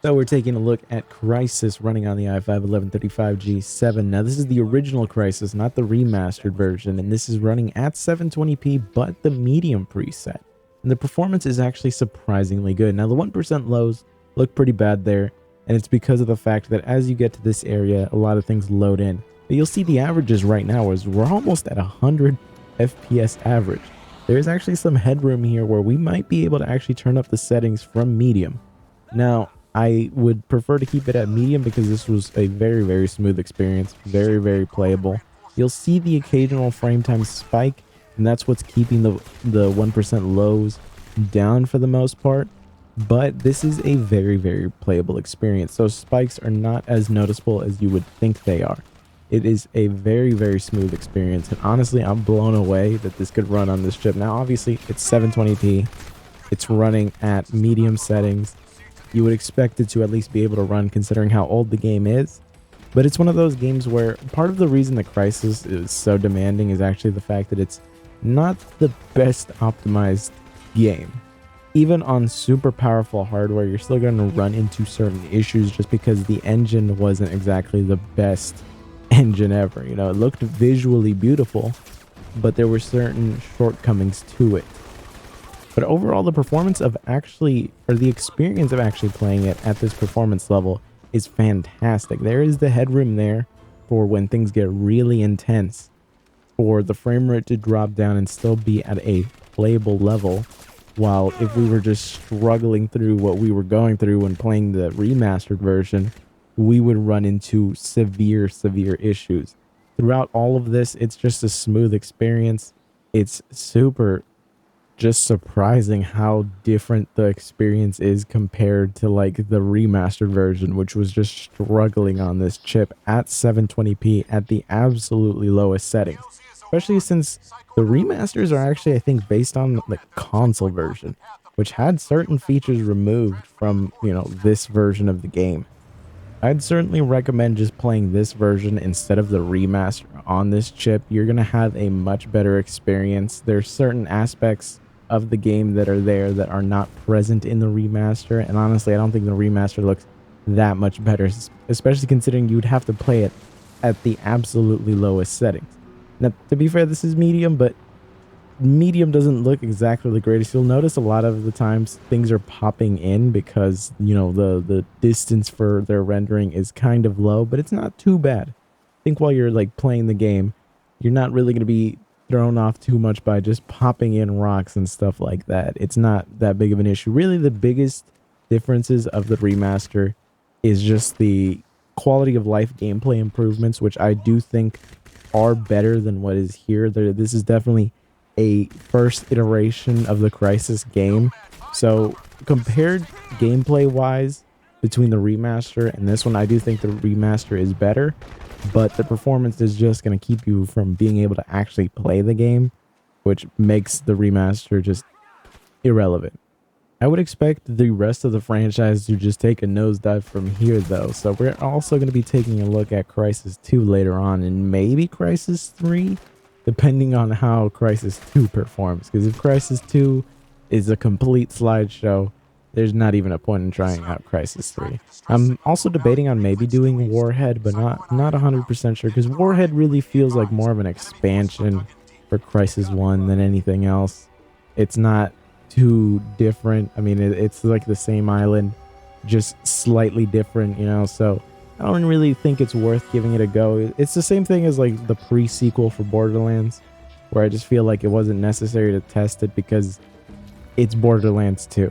So we're taking a look at Crysis running on the i5-1135G7. Now this is the original Crysis, not the remastered version, and this is running at 720p, but the medium preset. And the performance is actually surprisingly good. Now the 1% lows look pretty bad there, and it's because of the fact that as you get to this area, a lot of things load in. But you'll see the averages right now is we're almost at 100 FPS average. There's actually some headroom here where we might be able to actually turn up the settings from medium. Now, I would prefer to keep it at medium because this was a very smooth experience, very playable. You'll see the occasional frame time spike, and that's what's keeping the 1% lows down for the most part. But this is a very playable experience. Those spikes are not as noticeable as you would think they are. It is a very smooth experience, and honestly, I'm blown away that this could run on this chip. Now, obviously, it's 720p. It's running at medium settings. You would expect it to at least be able to run considering how old the game is. But it's one of those games where part of the reason that Crysis is so demanding is actually the fact that it's not the best optimized game. Even on super powerful hardware, you're still going to run into certain issues just because the engine wasn't exactly the best engine ever. You know, it looked visually beautiful, but there were certain shortcomings to it. But overall, the performance of actually, or the experience of actually playing it at this performance level is fantastic. There is the headroom there for when things get really intense, for the frame rate to drop down and still be at a playable level. While if we were just struggling through what we were going through when playing the remastered version, we would run into severe issues. Throughout all of this, it's just a smooth experience. It's super just surprising how different the experience is compared to like the remastered version, which was just struggling on this chip at 720p at the absolutely lowest settings, especially since the remasters are actually, I think, based on the console version, which had certain features removed from, you know, this version of the game. I'd certainly recommend just playing this version instead of the remaster on this chip. You're going to have a much better experience. There's certain aspects of the game that are there that are not present in the remaster, and honestly, I don't think the remaster looks that much better, especially considering you'd have to play it at the absolutely lowest settings. Now, to be fair, this is medium, but medium doesn't look exactly the greatest. You'll notice a lot of the times things are popping in because, you know, the distance for their rendering is kind of low, but it's not too bad. I think while you're like playing the game, you're not really going to be thrown off too much by just popping in rocks and stuff like that. It's not that big of an issue. Really, the biggest differences of the remaster is just the quality of life gameplay improvements, which I do think are better than what is here. This is definitely a first iteration of the Crysis game. So compared gameplay wise between the remaster and this one, I do think the remaster is better, but the performance is just going to keep you from being able to actually play the game, which makes the remaster just irrelevant. I would expect the rest of the franchise to just take a nosedive from here though, so we're also going to be taking a look at Crysis 2 later on, and maybe Crysis 3, depending on how Crysis 2 performs, because if Crysis 2 is a complete slideshow, there's not even a point in trying out Crysis 3. I'm also debating on maybe doing Warhead, but not 100% sure, because Warhead really feels like more of an expansion for Crysis 1 than anything else. It's not too different. I mean, it's like the same island, just slightly different, you know, so I don't really think it's worth giving it a go. It's the same thing as like the pre-sequel for Borderlands, where I just feel like it wasn't necessary to test it because it's Borderlands 2.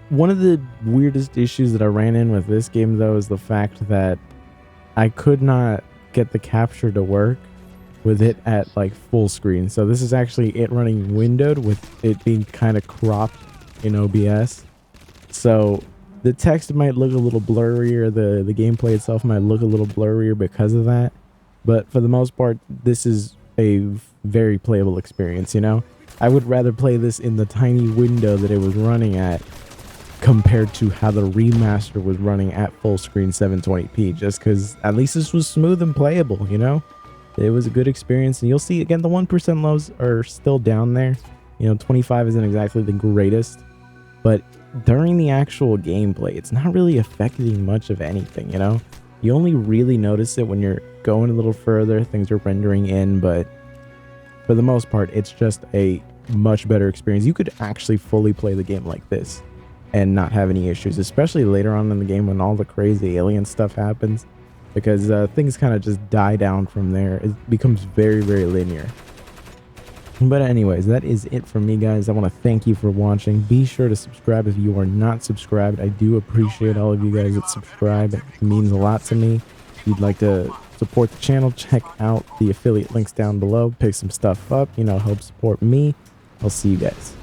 One of the weirdest issues that I ran in with this game though is the fact that I could not get the capture to work with it at like full screen. So this is actually it running windowed with it being kind of cropped in OBS. So the text might look a little blurrier, the gameplay itself might look a little blurrier because of that. But for the most part, this is a very playable experience, you know? I would rather play this in the tiny window that it was running at compared to how the remaster was running at full screen 720p, just because at least this was smooth and playable, you know? It was a good experience, and you'll see again the 1% lows are still down there. You know, 25 isn't exactly the greatest, but during the actual gameplay, it's not really affecting much of anything, you know? You only really notice it when you're going a little further, things are rendering in, but for the most part, it's just a much better experience. You could actually fully play the game like this and not have any issues, especially later on in the game when all the crazy alien stuff happens, because things kind of just die down from there. It becomes very, very linear. But anyways, that is it from me, guys. I want to thank you for watching. Be sure to subscribe if you are not subscribed. I do appreciate all of you guys that subscribe. It means a lot to me. If you'd like to support the channel, check out the affiliate links down below. Pick some stuff up, you know, help support me. I'll see you guys.